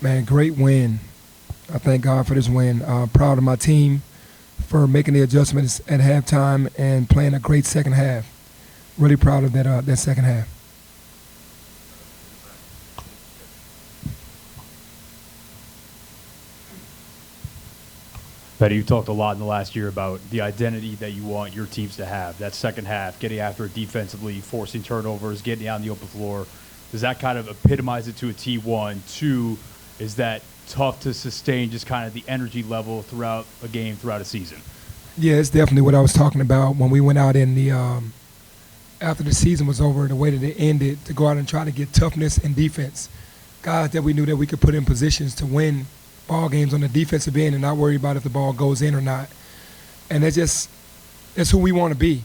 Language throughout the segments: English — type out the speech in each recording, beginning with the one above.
Man, great win. I thank God for this win. Proud of my team for making the adjustments at halftime and playing a great second half. Really proud of that second half. Petty, you talked a lot in the last year about the identity that you want your teams to have. That second half, getting after it defensively, forcing turnovers, getting out on the open floor. Does that kind of epitomize it to a T1? Two, is that tough to sustain just kind of the energy level throughout a game, throughout a season? Yeah, it's definitely what I was talking about when we went out in the after the season was over, the way that it ended, to go out and try to get toughness and defense. Guys that we knew that we could put in positions to win ball games on the defensive end and not worry about if the ball goes in or not. And that's who we want to be.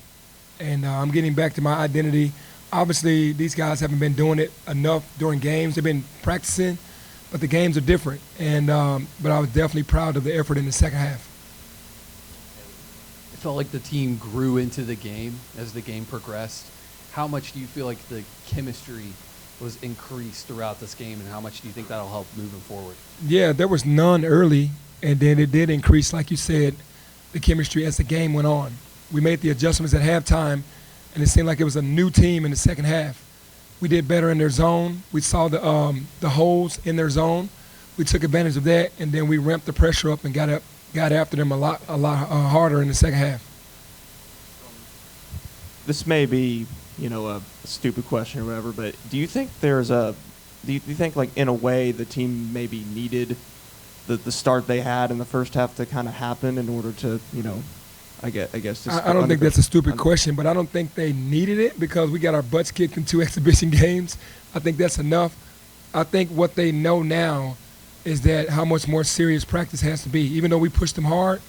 And I'm getting back to my identity. Obviously, these guys haven't been doing it enough during games. They've been practicing, but the games are different. And but I was definitely proud of the effort in the second half. It felt like the team grew into the game as the game progressed. How much do you feel like the chemistry was increased throughout this game, and how much do you think that'll help moving forward? Yeah, there was none early, and then it did increase, like you said, the chemistry as the game went on. We made the adjustments at halftime, and it seemed like it was a new team in the second half. We did better in their zone. We saw the holes in their zone. We took advantage of that, and then we ramped the pressure up and got after them a lot harder in the second half. This may be, a stupid question or whatever, but do you think do you think like in a way the team maybe needed the start they had in the first half to kind of happen in order to, I guess just I don't think that's a stupid question, but I don't think they needed it because we got our butts kicked in 2 exhibition games. I think that's enough. I think what they know now is that how much more serious practice has to be. Even though we pushed them hard,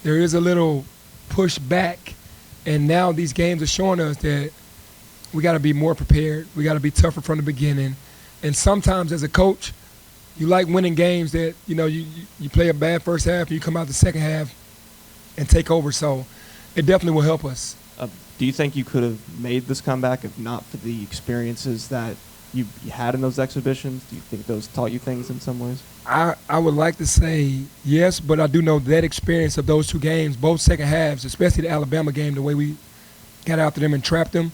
there is a little push back. And now these games are showing us that we got to be more prepared. We got to be tougher from the beginning. And sometimes as a coach, you like winning games that, you play a bad first half and you come out the second half and take over. So it definitely will help us. Do you think you could have made this comeback if not for the experiences that you had in those exhibitions? Do you think those taught you things in some ways? I would like to say yes, but I do know that experience of those 2 games, both second halves, especially the Alabama game, the way we got after them and trapped them,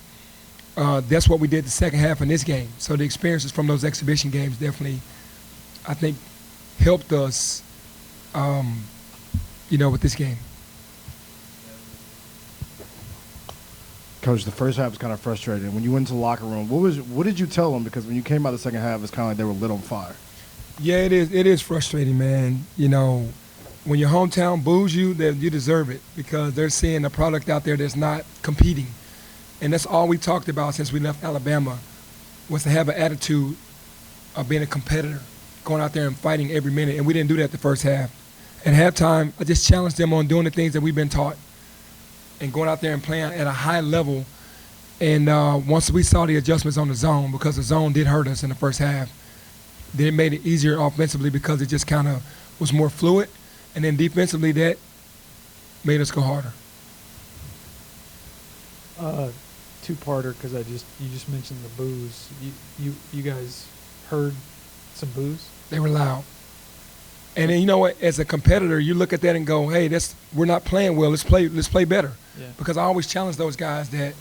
that's what we did the second half in this game. So the experiences from those exhibition games definitely, I think, helped us, with this game. Coach, the first half was kind of frustrating. When you went into the locker room, what did you tell them? Because when you came out the second half, it's kind of like they were lit on fire. Yeah, it is. It is frustrating, man. When your hometown boos you, then you deserve it because they're seeing a product out there that's not competing. And that's all we talked about since we left Alabama was to have an attitude of being a competitor, going out there and fighting every minute. And we didn't do that the first half. At halftime, I just challenged them on doing the things that we've been taught and going out there and playing at a high level. And once we saw the adjustments on the zone, because the zone did hurt us in the first half, then it made it easier offensively because it just kind of was more fluid. And then defensively, that made us go harder. Two-parter because you just mentioned the boos. You guys heard some boos? They were loud. And then, you know what? As a competitor, you look at that and go, "Hey, we're not playing well. Let's play better." Yeah. Because I always challenge those guys that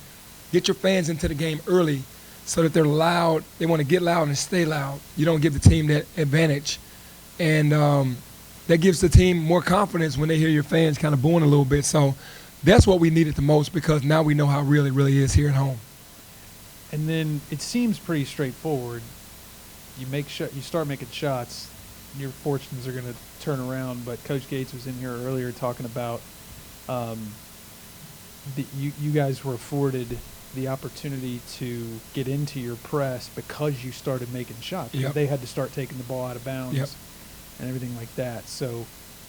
get your fans into the game early, so that they're loud. They want to get loud and stay loud. You don't give the team that advantage, and that gives the team more confidence when they hear your fans kind of booing a little bit. So that's what we needed the most because now we know how real it really is here at home. And then it seems pretty straightforward. You start making shots, your fortunes are going to turn around. But Coach Gates was in here earlier talking about you guys were afforded the opportunity to get into your press because you started making shots. Yep. They had to start taking the ball out of bounds and everything like that. So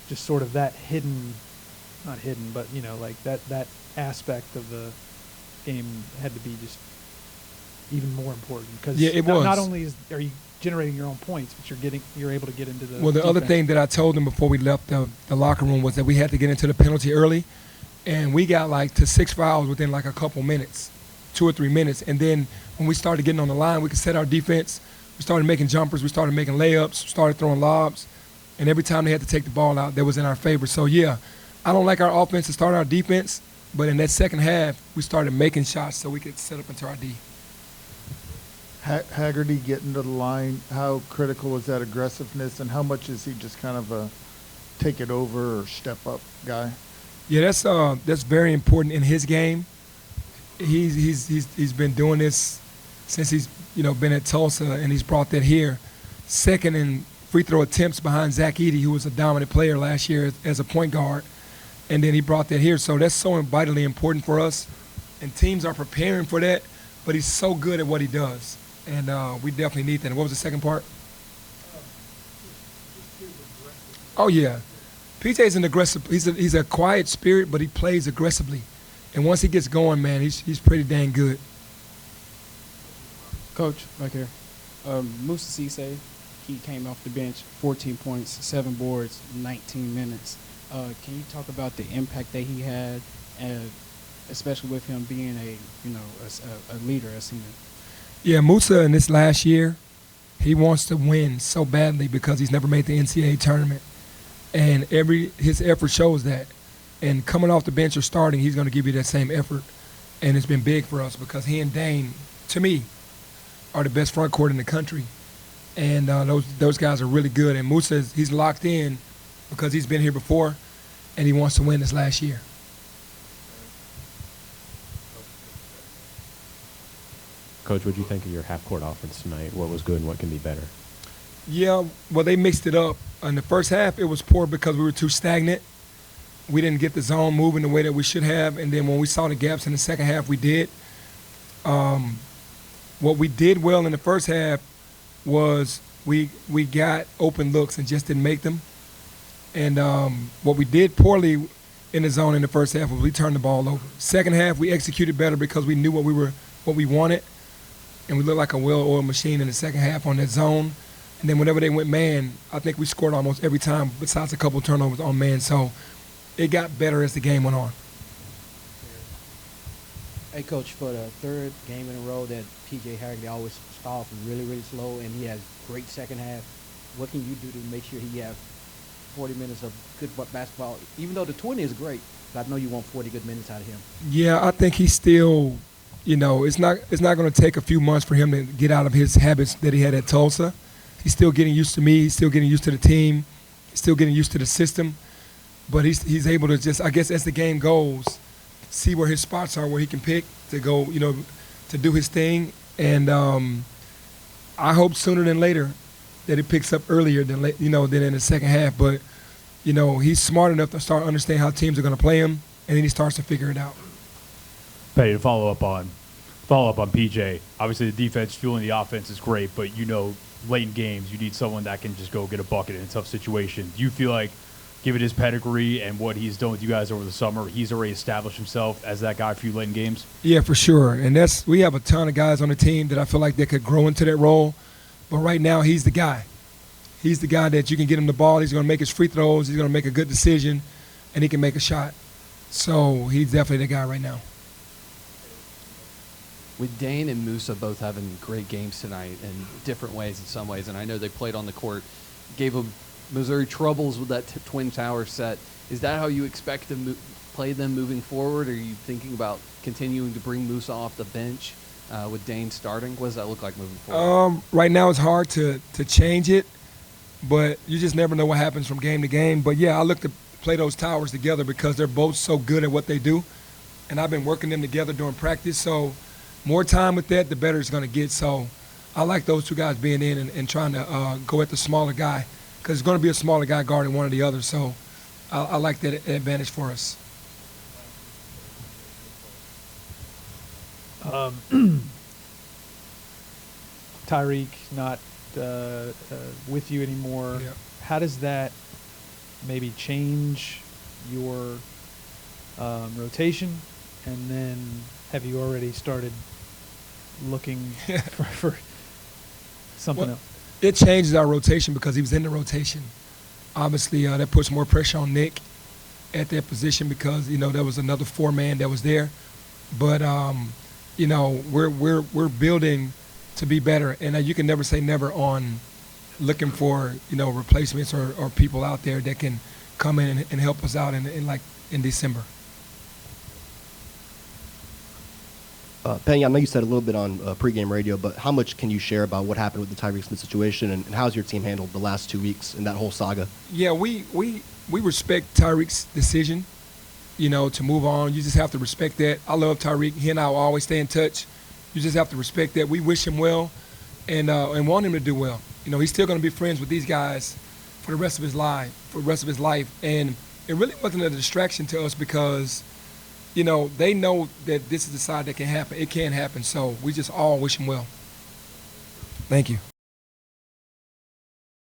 just sort of that not hidden, but like that aspect of the game had to be just even more important because not only are you generating your own points, but you're able to get into the the other thing that I told them before we left the locker room was that we had to get into the penalty early, and we got to 6 fouls within a couple minutes, 2 or 3 minutes, and then when we started getting on the line, we could set our defense, We started making jumpers. We started making layups. Started throwing lobs. And every time they had to take the ball out, that was in our favor. So, yeah, I don't like our offense to start our defense, but in that second half, we started making shots so we could set up into our D. Haggerty getting to the line, how critical is that aggressiveness, and how much is he just kind of a take it over or step up guy? Yeah, that's very important in his game. He's been doing this since he's been at Tulsa, and he's brought that here. Second in free throw attempts behind Zach Edey, who was a dominant player last year as a point guard, and then he brought that here. So that's so vitally important for us, and teams are preparing for that. But he's so good at what he does, and we definitely need that. And what was the second part? Oh yeah, PJ's an aggressive. He's a quiet spirit, but he plays aggressively, and once he gets going, man, he's pretty dang good. Coach, back here. Musa Cisse, he came off the bench, 14 points, 7 boards, 19 minutes. Can you talk about the impact that he had, especially with him being a leader, a senior? Yeah, Musa in this last year, he wants to win so badly because he's never made the NCAA tournament, and his effort shows that. And coming off the bench or starting, he's going to give you that same effort, and it's been big for us because he and Dane, to me, are the best front court in the country, and those guys are really good. And Musa, he's locked in because he's been here before, and he wants to win this last year. Coach, what do you think of your half-court offense tonight? What was good and what can be better? Yeah, well, they mixed it up. In the first half, it was poor because we were too stagnant. We didn't get the zone moving the way that we should have, and then when we saw the gaps in the second half, we did. What we did well in the first half was we got open looks and just didn't make them. And what we did poorly in the zone in the first half was we turned the ball over. Second half, we executed better because we knew what we wanted, and we looked like a well-oiled machine in the second half on that zone. And then whenever they went man, I think we scored almost every time besides a couple turnovers on man. So it got better as the game went on. Hey, Coach, for the third game in a row that P.J. Haggerty always starts off really, really slow, and he has great second half, what can you do to make sure he has 40 minutes of good basketball? Even though the 20 is great, but I know you want 40 good minutes out of him. Yeah, I think he's still, it's not going to take a few months for him to get out of his habits that he had at Tulsa. He's still getting used to me. He's still getting used to the team. He's still getting used to the system. But he's able to just, I guess, as the game goes, see where his spots are, where he can pick to go, to do his thing. And I hope sooner than later that it picks up earlier than than in the second half. But he's smart enough to start understanding how teams are going to play him, and then he starts to figure it out. Penny, to follow up on PJ. Obviously, the defense fueling the offense is great, but late in games, you need someone that can just go get a bucket in a tough situation. Do you feel like, given his pedigree and what he's done with you guys over the summer, he's already established himself as that guy for you late in games? Yeah, for sure. And we have a ton of guys on the team that I feel like they could grow into that role. But right now, he's the guy. He's the guy that you can get him the ball. He's going to make his free throws. He's going to make a good decision, and he can make a shot. So he's definitely the guy right now. With Dane and Musa both having great games tonight in different ways in some ways, and I know they played on the court, gave them Missouri troubles with that Twin Tower set. Is that how you expect to play them moving forward? Or are you thinking about continuing to bring Musa off the bench with Dane starting? What does that look like moving forward? Right now it's hard to change it, but you just never know what happens from game to game. But, yeah, I look to play those towers together because they're both so good at what they do, and I've been working them together during practice. So more time with that, the better it's going to get. So I like those two guys being in and trying to go at the smaller guy, because it's going to be a smaller guy guarding one or the other. So I like that advantage for us. Tyreek not with you anymore. Yeah. How does that maybe change your rotation? And then have you already started looking for something else? It changes our rotation because he was in the rotation. Obviously, that puts more pressure on Nick at that position because there was another 4-man that was there. But we're building to be better. And you can never say never on looking for, replacements or people out there that can come in and help us out in December. Penny, I know you said a little bit on pregame radio, but how much can you share about what happened with the Tyreek Smith situation, and how's your team handled the last 2 weeks in that whole saga? Yeah, we respect Tyreek's decision, to move on. You just have to respect that. I love Tyreek. He and I will always stay in touch. You just have to respect that. We wish him well and want him to do well. He's still going to be friends with these guys for the rest of his life. And it really wasn't a distraction to us because they know that this is the side that can happen. It can happen. So we just all wish him well. Thank you.